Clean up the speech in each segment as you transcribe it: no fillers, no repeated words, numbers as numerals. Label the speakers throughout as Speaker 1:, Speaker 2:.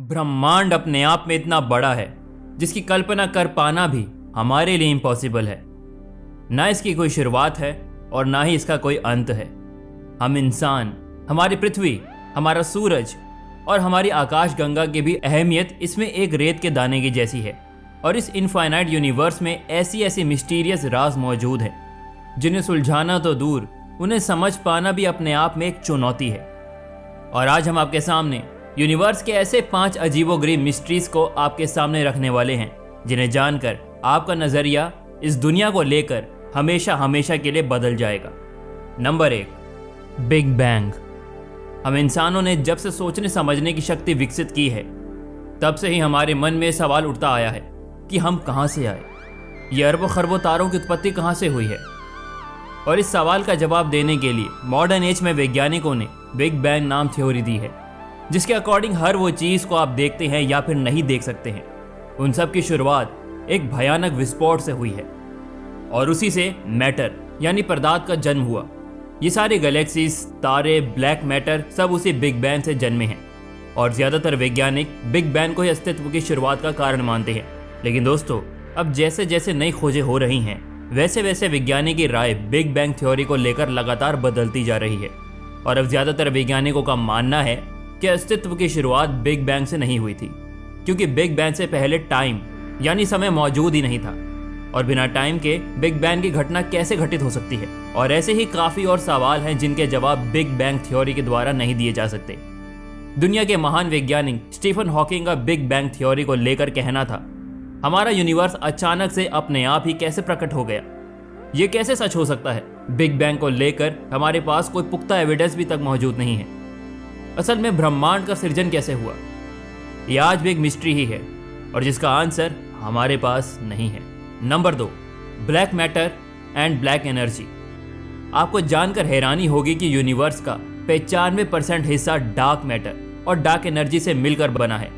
Speaker 1: ब्रह्मांड अपने आप में इतना बड़ा है जिसकी कल्पना कर पाना भी हमारे लिए इम्पॉसिबल है। ना इसकी कोई शुरुआत है और ना ही इसका कोई अंत है। हम इंसान, हमारी पृथ्वी, हमारा सूरज और हमारी आकाश गंगा की भी अहमियत इसमें एक रेत के दाने की जैसी है। और इस इनफाइनाइट यूनिवर्स में ऐसी ऐसी मिस्टीरियस राज मौजूद हैं जिन्हें सुलझाना तो दूर, उन्हें समझ पाना भी अपने आप में एक चुनौती है। और आज हम आपके सामने यूनिवर्स के ऐसे 5 अजीबोगरीब मिस्ट्रीज को आपके सामने रखने वाले हैं जिन्हें जानकर आपका नजरिया इस दुनिया को लेकर हमेशा हमेशा के लिए बदल जाएगा। Number 1, big bang. हम इंसानों ने जब से सोचने समझने की शक्ति विकसित की है तब से ही हमारे मन में सवाल उठता आया है कि हम कहाँ से आए, ये अरबों खरबों तारों की उत्पत्ति कहाँ से हुई है। और इस सवाल का जवाब देने के लिए मॉडर्न एज में वैज्ञानिकों ने बिग बैंग नाम थ्योरी दी है, जिसके अकॉर्डिंग हर वो चीज़ को आप देखते हैं या फिर नहीं देख सकते हैं, उन सब की शुरुआत एक भयानक विस्फोट से हुई है। और उसी से मैटर यानी पदार्थ का जन्म हुआ। ये सारे गैलेक्सीज, तारे, ब्लैक मैटर सब उसी बिग बैंग से जन्मे हैं। और ज़्यादातर वैज्ञानिक बिग बैंग को ही अस्तित्व की शुरुआत का कारण मानते हैं। लेकिन दोस्तों, अब जैसे जैसे नई खोजें हो रही हैं वैसे वैसे विज्ञानी की राय बिग बैंग थ्योरी को लेकर लगातार बदलती जा रही है। और अब ज़्यादातर वैज्ञानिकों का मानना है कि अस्तित्व की शुरुआत बिग बैंग से नहीं हुई थी, क्योंकि बिग बैंग से पहले टाइम यानी समय मौजूद ही नहीं था। और बिना टाइम के बिग बैंग की घटना कैसे घटित हो सकती है। और ऐसे ही काफ़ी और सवाल हैं जिनके जवाब बिग बैंग थ्योरी के द्वारा नहीं दिए जा सकते। दुनिया के महान वैज्ञानिक स्टीफन हॉकिंग का बिग बैंग थ्योरी को लेकर कहना था, हमारा यूनिवर्स अचानक से अपने आप ही कैसे प्रकट हो गया, ये कैसे सच हो सकता है। बिग बैंग को लेकर हमारे पास कोई पुख्ता एविडेंस भी तक मौजूद नहीं है। असल में ब्रह्मांड का सृजन कैसे हुआ, ये आज भी एक मिस्ट्री ही है और जिसका आंसर हमारे पास नहीं है। Number 2, black matter and black energy. आपको जानकर हैरानी होगी कि यूनिवर्स का 95% हिस्सा डार्क मैटर और डार्क एनर्जी से मिलकर बना है।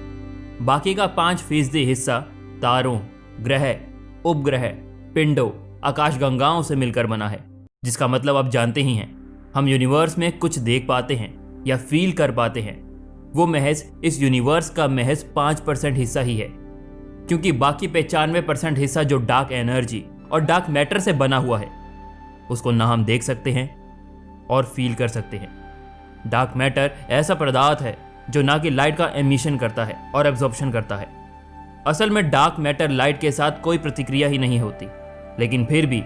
Speaker 1: बाकी का 5% हिस्सा तारों, ग्रह, उपग्रह, पिंडों, आकाशगंगाओं से मिलकर बना है। जिसका मतलब आप जानते ही हैं, हम यूनिवर्स में कुछ देख पाते हैं या फील कर पाते हैं, वो महज इस यूनिवर्स का महज 5% हिस्सा ही है। क्योंकि बाकी 95% हिस्सा जो डार्क एनर्जी और डार्क मैटर से बना हुआ है, उसको ना हम देख सकते हैं और फील कर सकते हैं। डार्क मैटर ऐसा पदार्थ है जो ना कि लाइट का एमिशन करता है और एब्जॉर्प्शन करता है। असल में डार्क मैटर लाइट के साथ कोई प्रतिक्रिया ही नहीं होती, लेकिन फिर भी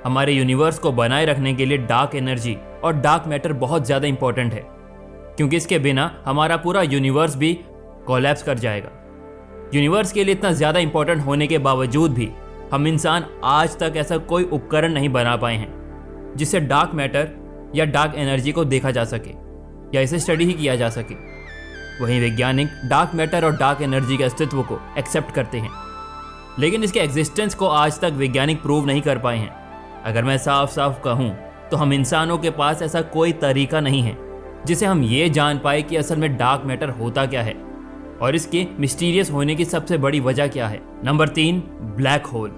Speaker 1: हमारे यूनिवर्स को बनाए रखने के लिए डार्क एनर्जी और डार्क मैटर बहुत ज़्यादा इंपॉर्टेंट है, क्योंकि इसके बिना हमारा पूरा यूनिवर्स भी कोलैप्स कर जाएगा। यूनिवर्स के लिए इतना ज़्यादा इंपॉर्टेंट होने के बावजूद भी हम इंसान आज तक ऐसा कोई उपकरण नहीं बना पाए हैं जिससे डार्क मैटर या डार्क एनर्जी को देखा जा सके या इसे स्टडी ही किया जा सके। वहीं वैज्ञानिक डार्क मैटर और डार्क एनर्जी के अस्तित्व को एक्सेप्ट करते हैं, लेकिन इसके एग्जिस्टेंस को आज तक वैज्ञानिक प्रूव नहीं कर पाए हैं। अगर मैं साफ साफ कहूँ तो हम इंसानों के पास ऐसा कोई तरीका नहीं है जिसे हम ये जान पाए कि असल में डार्क मैटर होता क्या है और इसके मिस्टीरियस होने की सबसे बड़ी वजह क्या है। Number 3, black hole.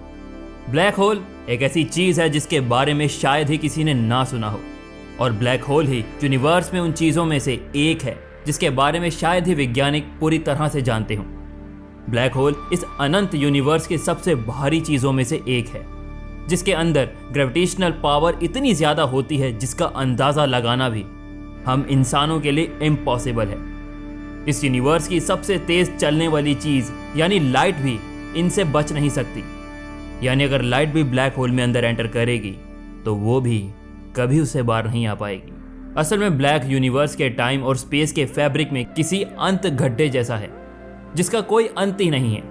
Speaker 1: Black whole एक ऐसी चीज़ है जिसके बारे में शायद ही किसी ने ना सुना हो, और ब्लैक होल ही यूनिवर्स में उन चीज़ों में से एक है जिसके बारे में शायद ही वैज्ञानिक पूरी तरह से जानते हों। ब्लैक होल इस अनंत यूनिवर्स की सबसे भारी चीज़ों में से एक है, जिसके अंदर ग्रेविटेशनल पावर इतनी ज़्यादा होती है जिसका अंदाज़ा लगाना भी हम इंसानों के लिए इम्पॉसिबल है। इस यूनिवर्स की सबसे तेज़ चलने वाली चीज़ यानी लाइट भी इनसे बच नहीं सकती। यानी अगर लाइट भी ब्लैक होल में अंदर एंटर करेगी तो वो भी कभी उससे बाहर नहीं आ पाएगी। असल में ब्लैक यूनिवर्स के टाइम और स्पेस के फैब्रिक में किसी अंत गड्ढे जैसा है जिसका कोई अंत ही नहीं है।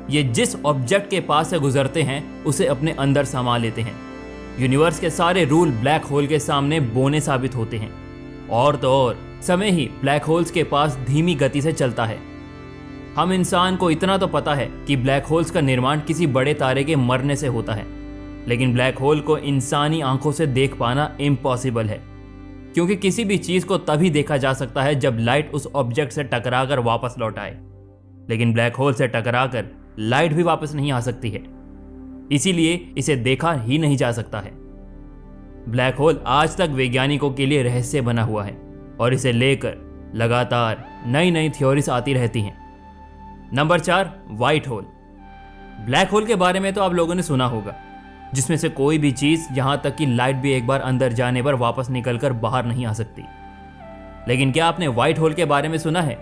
Speaker 1: ये जिस ऑब्जेक्ट के पास से गुजरते हैं उसे अपने अंदर समा लेते हैं। यूनिवर्स के सारे रूल ब्लैक होल के सामने बोने साबित होते हैं। और तो और समय ही ब्लैक होल्स के पास धीमी गति से चलता है। हम इंसान को इतना तो पता है कि ब्लैक होल्स का निर्माण किसी बड़े तारे के मरने से होता है, लेकिन ब्लैक होल को इंसानी आंखों से देख पाना इम्पॉसिबल है, क्योंकि किसी भी चीज़ को तभी देखा जा सकता है जब लाइट उस ऑब्जेक्ट से टकराकर वापस लौट आए। लेकिन ब्लैक होल से टकराकर लाइट भी वापस नहीं आ सकती है, इसीलिए इसे देखा ही नहीं जा सकता है। ब्लैक होल आज तक वैज्ञानिकों के लिए रहस्य बना हुआ है और इसे लेकर लगातार नई नई थ्योरीज आती रहती हैं। Number 4, white hole. Black hole के बारे में तो आप लोगों ने सुना होगा, जिसमें से कोई भी चीज़, यहाँ तक कि लाइट भी एक बार अंदर जाने पर वापस निकलकर बाहर नहीं आ सकती। लेकिन क्या आपने व्हाइट होल के बारे में सुना है,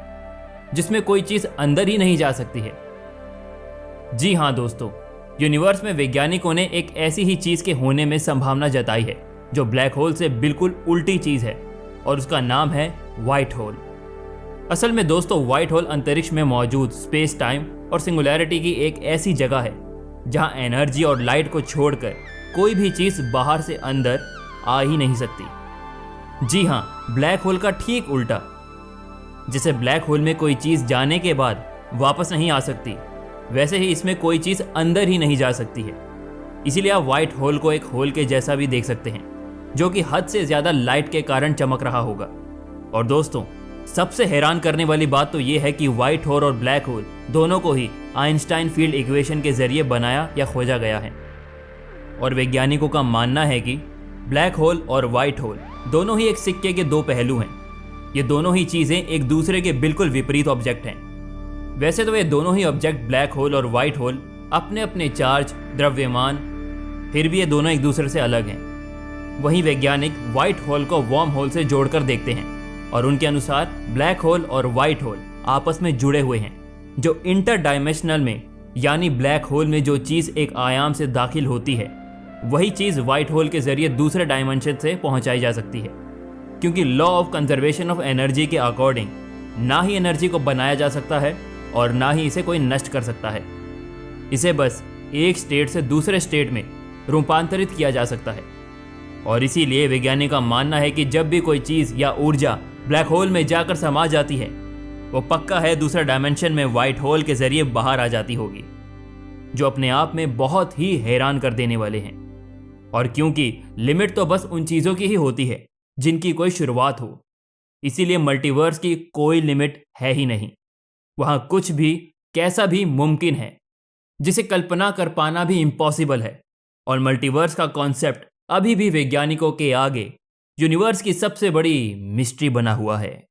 Speaker 1: जिसमें कोई चीज़ अंदर ही नहीं जा सकती है? जी हाँ दोस्तों, यूनिवर्स में वैज्ञानिकों ने एक ऐसी ही चीज़ के होने में संभावना जताई है जो ब्लैक होल से बिल्कुल उल्टी चीज़ है, और उसका नाम है व्हाइट होल। असल में दोस्तों, व्हाइट होल अंतरिक्ष में मौजूद स्पेस टाइम और सिंगुलैरिटी की एक ऐसी जगह है जहां एनर्जी और लाइट को छोड़कर कोई भी चीज़ बाहर से अंदर आ ही नहीं सकती। जी हाँ, ब्लैक होल का ठीक उल्टा। जैसे ब्लैक होल में कोई चीज़ जाने के बाद वापस नहीं आ सकती, वैसे ही इसमें कोई चीज़ अंदर ही नहीं जा सकती है। इसीलिए आप व्हाइट होल को एक होल के जैसा भी देख सकते हैं, जो कि हद से ज़्यादा लाइट के कारण चमक रहा होगा। और दोस्तों, सबसे हैरान करने वाली बात तो ये है कि व्हाइट होल और ब्लैक होल दोनों को ही आइंस्टाइन फील्ड इक्वेशन के जरिए बनाया या खोजा गया है। और वैज्ञानिकों का मानना है कि ब्लैक होल और व्हाइट होल दोनों ही एक सिक्के के दो पहलू हैं। ये दोनों ही चीज़ें एक दूसरे के बिल्कुल विपरीत ऑब्जेक्ट हैं। वैसे तो ये दोनों ही ऑब्जेक्ट, ब्लैक होल और व्हाइट होल, अपने अपने चार्ज, द्रव्यमान, फिर भी ये दोनों एक दूसरे से अलग हैं। वहीं वैज्ञानिक व्हाइट होल को वर्म होल से जोड़कर देखते हैं, और उनके अनुसार ब्लैक होल और व्हाइट होल आपस में जुड़े हुए हैं, जो इंटर डायमेंशनल में, यानी ब्लैक होल में जो चीज़ एक आयाम से दाखिल होती है, वही चीज़ व्हाइट होल के जरिए दूसरे डायमेंशन से पहुंचाई जा सकती है। क्योंकि law of conservation of energy के अकॉर्डिंग ना ही एनर्जी को बनाया जा सकता है और ना ही इसे कोई नष्ट कर सकता है। इसे बस एक स्टेट से दूसरे स्टेट में रूपांतरित किया जा सकता है। और इसीलिए वैज्ञानिक का मानना है कि जब भी कोई चीज़ या ऊर्जा ब्लैक होल में जाकर समा जाती है, वो पक्का है दूसरा डायमेंशन में व्हाइट होल के जरिए बाहर आ जाती होगी, जो अपने आप में बहुत ही हैरान कर देने वाले हैं। और क्योंकि लिमिट तो बस उन चीज़ों की ही होती है जिनकी कोई शुरुआत हो, इसीलिए मल्टीवर्स की कोई लिमिट है ही नहीं। वहाँ कुछ भी, कैसा भी मुमकिन है, जिसे कल्पना कर पाना भी इम्पॉसिबल है। और मल्टीवर्स का कॉन्सेप्ट अभी भी वैज्ञानिकों के आगे यूनिवर्स की सबसे बड़ी मिस्ट्री बना हुआ है।